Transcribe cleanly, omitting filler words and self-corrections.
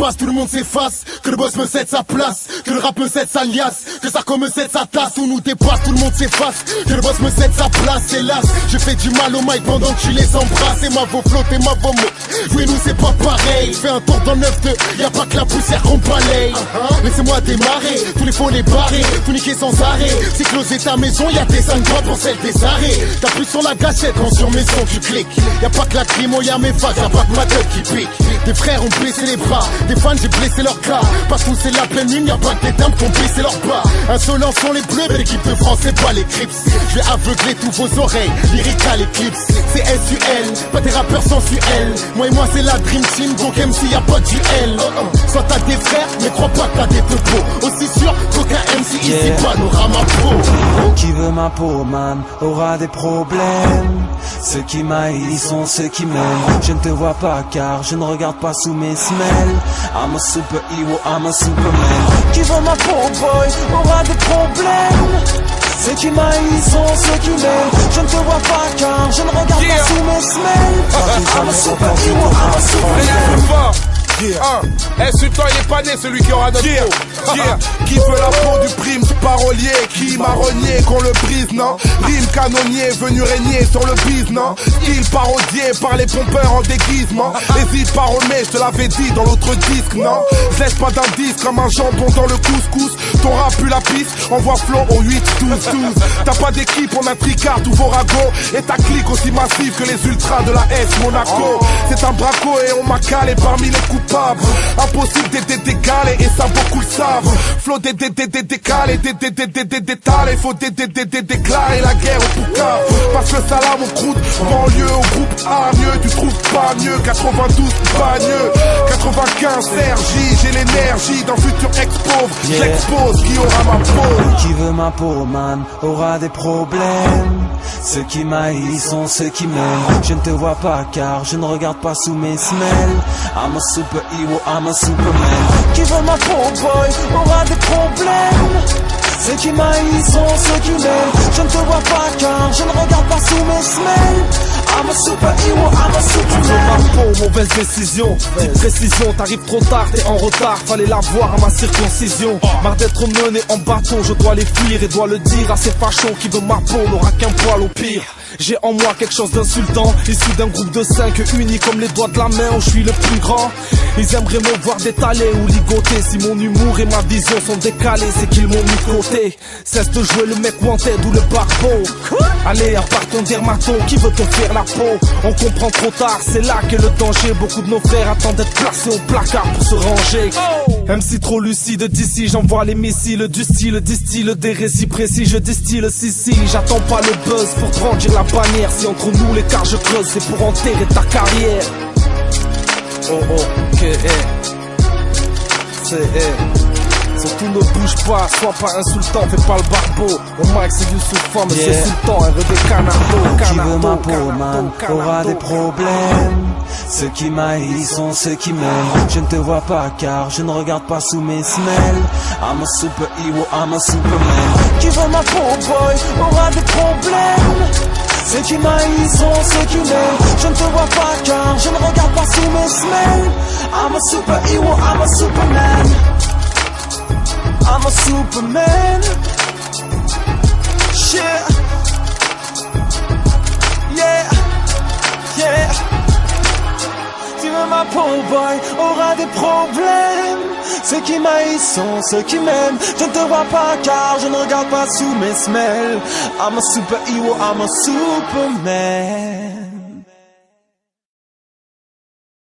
dépasse, tout le monde s'efface. Que le boss me cède sa place, que le rap me cède sa liasse, que Sarko me cède sa tasse. Tout nous dépasse, tout le monde s'efface. Que le boss me cède sa place, hélas. Je fais du mal au mic pendant que tu les embrasses. Et ma vo flotte et ma vo mot. Jouer nous c'est pas pareil. Fais un tour dans 9-2, y'a pas que la poussière qu'on balaye. Laissez-moi démarrer, tous les faux les barrer, tout niquer sans arrêt. Si closer ta maison, y'a tes 5 doigts pour celle des arrêts. T'appuies sur la gâchette quand sur mes sons tu cliques. Y'a pas que la crimo, y'a mes faces, y'a pas que ma tête qui pique. Des frères ont blessé les bras, des fans j'ai blessé leur cas. Partout c'est la pleine lune, y'a pas que des dames qui ont blessé leurs bas. Insolents sont les bleus, mais l'équipe de France c'est pas les Crips. Je vais aveugler tous vos oreilles, lyrical Eclipse. C'est SUL, pas des rappeurs sensuels. Moi et moi c'est la Dream Team, donc même s'il y a pas de duel. Soit t'as des frères, mais crois pas que t'as des peaux. Aussi sûr qu'aucun MC ici panorama pro. Qui veut ma peau, man, aura des problèmes. Ceux qui m'haïssent sont ceux qui m'aiment. Je ne te vois pas car je ne regarde pas sous mes semelles. I'm a superhero, I'm a superman. Qui veut ma peau, boy, aura des problèmes. Ceux qui m'haïssent sont ceux qui m'aiment. Je ne te vois pas car je ne regarde pas sous mes semelles. I'm a superhero, I'm a superman. Insultant, il est pas né celui qui aura notre peau. Qui veut la peau du prime parolier, qui m'a renié qu'on le brise, non? Rime canonnier venu régner sur le bise, non? Style parodié par les pompeurs en déguisement. Hésite pas Romé, je te l'avais dit dans l'autre disque, non? Je laisse pas d'indice comme un jambon dans le couscous. Ton rap pue la piste, envoie flow au 8-12-12. T'as pas d'équipe, on a tricard tous vos ragots. Et ta clique aussi massive que les ultras de la S Monaco. C'est un braco et on m'a calé parmi les coupables. Impossible d'égaler et ça beaucoup le savent. Flow décalé, détalé. Faut déclarer la guerre au Poucave. Parce que salam au croûte, banlieue au groupe A. Mieux, tu trouves pas mieux. 92 bagneux, 95 Sergi. J'ai l'énergie d'un futur ex-pauvre. J'expose qui aura ma peau. Qui veut ma peau, man, aura des problèmes. Ceux qui m'haïssent sont ceux qui m'aiment. Je ne te vois pas car je ne regarde pas sous mes semelles. I'm a superhero, I'm a superman. Qui veut ma peau, boy, aura des problèmes. Ceux qui m'haïssent sont ceux qui m'aiment. Je ne te vois pas car je ne regarde pas sous mes semelles. I'm a superhero, I'm a superman. Ma peau, mauvaise décision, petite précision. T'arrives trop tard, t'es en retard. Fallait la voir à ma circoncision. Marre d'être mené en bâton, je dois les fuir et dois le dire à ces fachos. Qui veut ma peau n'aura qu'un poil au pire. J'ai en moi quelque chose d'insultant, issu d'un groupe de 5 unis comme les doigts de la main où je suis le plus grand. Ils aimeraient me voir détaler ou ligoter. Si mon humour et ma vision sont décalés, c'est qu'ils m'ont mis de côté. Cesse de jouer le mec wanted ou le barbeau. Allez, à part ton dermato, qui veut te faire la peau? On comprend trop tard, c'est là qu'est le danger. Beaucoup de nos frères attendent d'être placés au placard pour se ranger. MC trop lucide d'ici, j'envoie les missiles du style, distille des récits précis, je distille si, j'attends pas le buzz pour brandir la bannière. Si entre nous l'écart je creuse, c'est pour enterrer ta carrière. Surtout ne bouge pas, sois pas insultant, fais pas le barbeau. Au mic c'est du souffant, mais c'est sultan, RD Canardo. Qui veut ma peau, man, aura des problèmes. Ceux qui m'haïssent sont ceux qui m'aiment. Je ne te vois pas car je ne regarde pas sous mes semelles. I'm a superhero, I'm a superman. Qui veut ma peau, boy, aura des problèmes. Ceux qui m'haïssent sont ceux qui m'aiment. Je ne te vois pas car je ne regarde pas sous mes semelles. I'm a superhero, I'm a superman. I'm a superman. Yeah. Tu veux ma peau, boy, aura des problèmes. Ceux qui m'haïssent sont ceux qui m'aiment. Je ne te vois pas car je ne regarde pas sous mes semelles. I'm a superhero, I'm a superman.